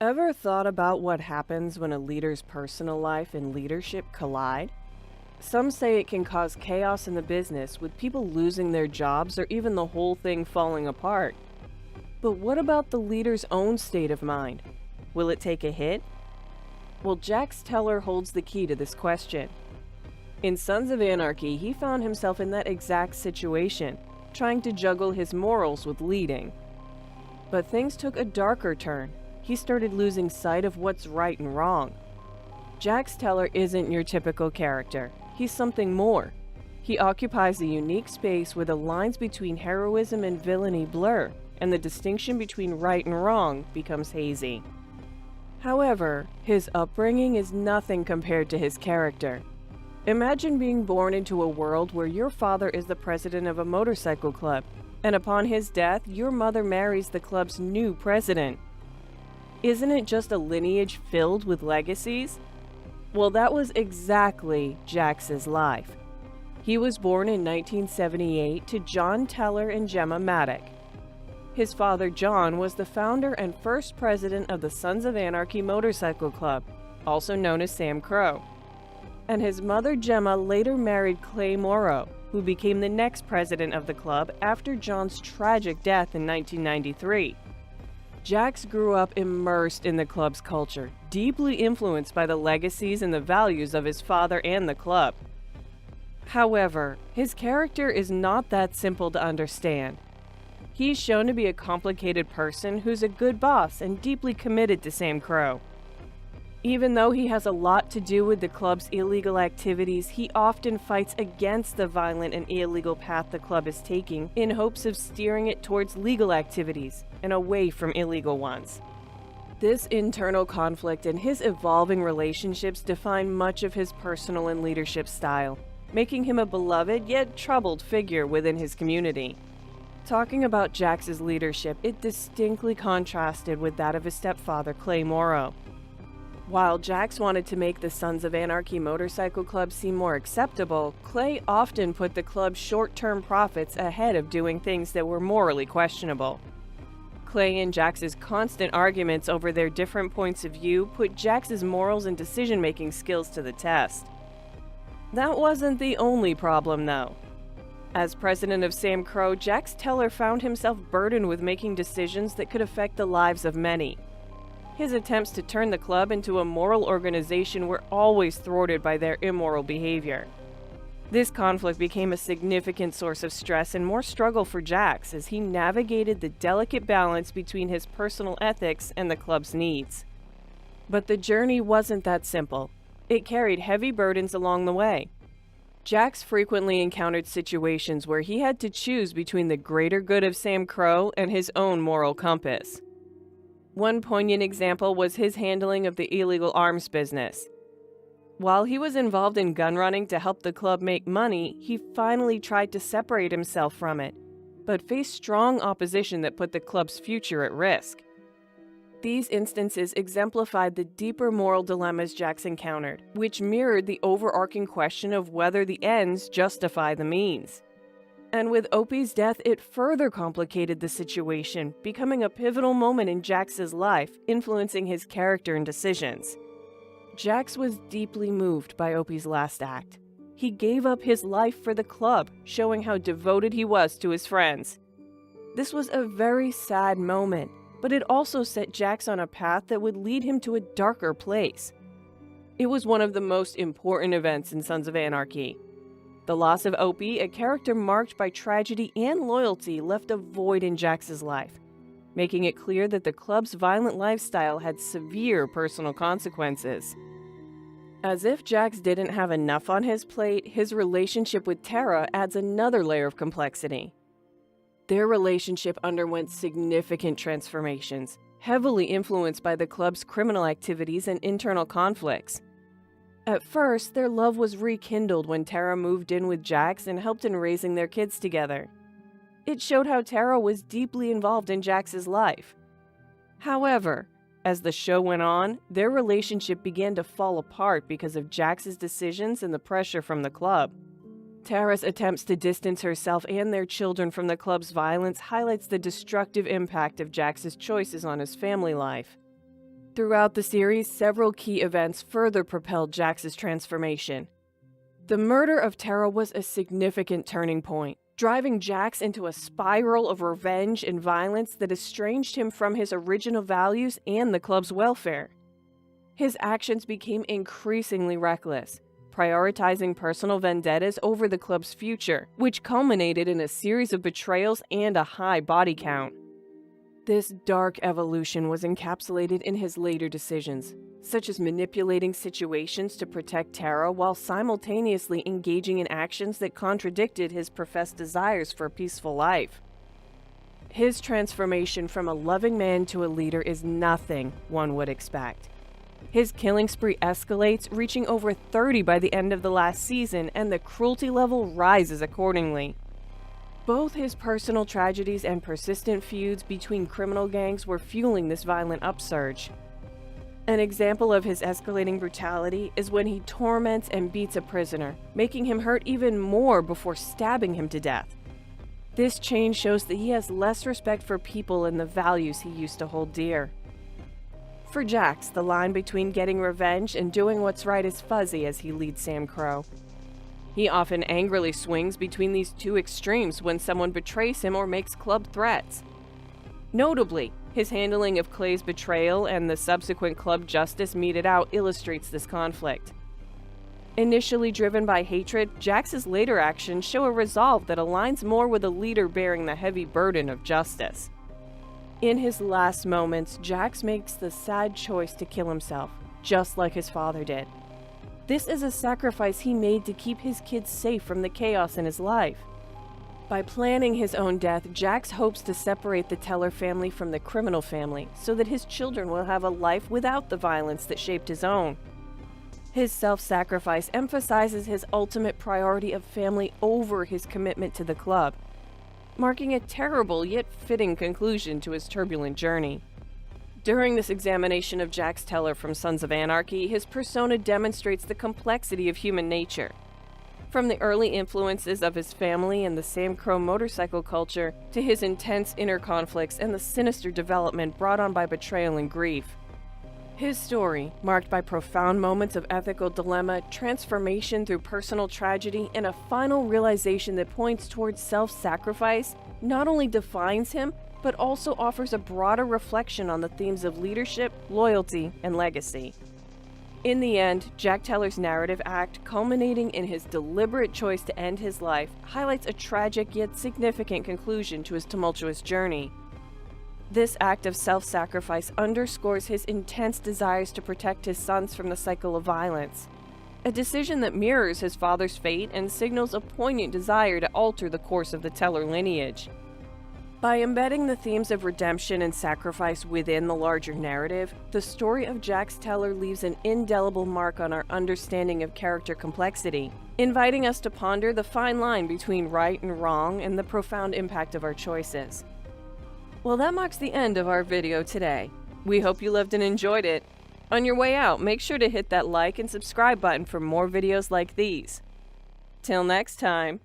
Ever thought about what happens when a leader's personal life and leadership collide? Some say it can cause chaos in the business, with people losing their jobs or even the whole thing falling apart. But what about the leader's own state of mind? Will it take a hit? Well, Jax Teller holds the key to this question. In Sons of Anarchy, he found himself in that exact situation, trying to juggle his morals with leading. But things took a darker turn. He started losing sight of what's right and wrong. Jax Teller isn't your typical character. He's something more. He occupies a unique space where the lines between heroism and villainy blur, and the distinction between right and wrong becomes hazy. However, his upbringing is nothing compared to his character. Imagine being born into a world where your father is the president of a motorcycle club, and upon his death, your mother marries the club's new president. Isn't it just a lineage filled with legacies? Well, that was exactly Jax's life. He was born in 1978 to John Teller and Gemma Maddock. His father, John, was the founder and first president of the Sons of Anarchy Motorcycle Club, also known as Sam Crow. And his mother, Gemma, later married Clay Morrow, who became the next president of the club after John's tragic death in 1993. Jax grew up immersed in the club's culture, deeply influenced by the legacies and the values of his father and the club. However, his character is not that simple to understand. He's shown to be a complicated person who's a good boss and deeply committed to Sam Crow. Even though he has a lot to do with the club's illegal activities, he often fights against the violent and illegal path the club is taking in hopes of steering it towards legal activities and away from illegal ones. This internal conflict and his evolving relationships define much of his personal and leadership style, making him a beloved yet troubled figure within his community. Talking about Jax's leadership, it distinctly contrasted with that of his stepfather, Clay Morrow. While Jax wanted to make the Sons of Anarchy Motorcycle Club seem more acceptable, Clay often put the club's short-term profits ahead of doing things that were morally questionable. Clay and Jax's constant arguments over their different points of view put Jax's morals and decision-making skills to the test. That wasn't the only problem, though. As president of Sam Crow, Jax Teller found himself burdened with making decisions that could affect the lives of many. His attempts to turn the club into a moral organization were always thwarted by their immoral behavior. This conflict became a significant source of stress and more struggle for Jax as he navigated the delicate balance between his personal ethics and the club's needs. But the journey wasn't that simple. It carried heavy burdens along the way. Jax frequently encountered situations where he had to choose between the greater good of Sam Crow and his own moral compass. One poignant example was his handling of the illegal arms business. While he was involved in gun running to help the club make money, he finally tried to separate himself from it, but faced strong opposition that put the club's future at risk. These instances exemplified the deeper moral dilemmas Jax encountered, which mirrored the overarching question of whether the ends justify the means. And with Opie's death, it further complicated the situation, becoming a pivotal moment in Jax's life, influencing his character and decisions. Jax was deeply moved by Opie's last act. He gave up his life for the club, showing how devoted he was to his friends. This was a very sad moment, but it also set Jax on a path that would lead him to a darker place. It was one of the most important events in Sons of Anarchy. The loss of Opie, a character marked by tragedy and loyalty, left a void in Jax's life, making it clear that the club's violent lifestyle had severe personal consequences. As if Jax didn't have enough on his plate, his relationship with Tara adds another layer of complexity. Their relationship underwent significant transformations, heavily influenced by the club's criminal activities and internal conflicts. At first, their love was rekindled when Tara moved in with Jax and helped in raising their kids together. It showed how Tara was deeply involved in Jax's life. However, as the show went on, their relationship began to fall apart because of Jax's decisions and the pressure from the club. Tara's attempts to distance herself and their children from the club's violence highlights the destructive impact of Jax's choices on his family life. Throughout the series, several key events further propelled Jax's transformation. The murder of Tara was a significant turning point, driving Jax into a spiral of revenge and violence that estranged him from his original values and the club's welfare. His actions became increasingly reckless, prioritizing personal vendettas over the club's future, which culminated in a series of betrayals and a high body count. This dark evolution was encapsulated in his later decisions, such as manipulating situations to protect Tara while simultaneously engaging in actions that contradicted his professed desires for a peaceful life. His transformation from a loving man to a leader is nothing one would expect. His killing spree escalates, reaching over 30 by the end of the last season, and the cruelty level rises accordingly. Both his personal tragedies and persistent feuds between criminal gangs were fueling this violent upsurge. An example of his escalating brutality is when he torments and beats a prisoner, making him hurt even more before stabbing him to death. This change shows that he has less respect for people and the values he used to hold dear. For Jax, the line between getting revenge and doing what's right is fuzzy as he leads Sam Crow. He often angrily swings between these two extremes when someone betrays him or makes club threats. Notably, his handling of Clay's betrayal and the subsequent club justice meted out illustrates this conflict. Initially driven by hatred, Jax's later actions show a resolve that aligns more with a leader bearing the heavy burden of justice. In his last moments, Jax makes the sad choice to kill himself, just like his father did. This is a sacrifice he made to keep his kids safe from the chaos in his life. By planning his own death, Jax hopes to separate the Teller family from the criminal family so that his children will have a life without the violence that shaped his own. His self-sacrifice emphasizes his ultimate priority of family over his commitment to the club, marking a terrible yet fitting conclusion to his turbulent journey. During this examination of Jax Teller from Sons of Anarchy, his persona demonstrates the complexity of human nature. From the early influences of his family and the Sam Crow motorcycle culture, to his intense inner conflicts and the sinister development brought on by betrayal and grief. His story, marked by profound moments of ethical dilemma, transformation through personal tragedy, and a final realization that points towards self-sacrifice, not only defines him, but also offers a broader reflection on the themes of leadership, loyalty, and legacy. In the end, Jack Teller's narrative act, culminating in his deliberate choice to end his life, highlights a tragic yet significant conclusion to his tumultuous journey. This act of self-sacrifice underscores his intense desires to protect his sons from the cycle of violence, a decision that mirrors his father's fate and signals a poignant desire to alter the course of the Teller lineage. By embedding the themes of redemption and sacrifice within the larger narrative, the story of Jax Teller leaves an indelible mark on our understanding of character complexity, inviting us to ponder the fine line between right and wrong and the profound impact of our choices. Well, that marks the end of our video today. We hope you loved and enjoyed it. On your way out, make sure to hit that like and subscribe button for more videos like these. Till next time.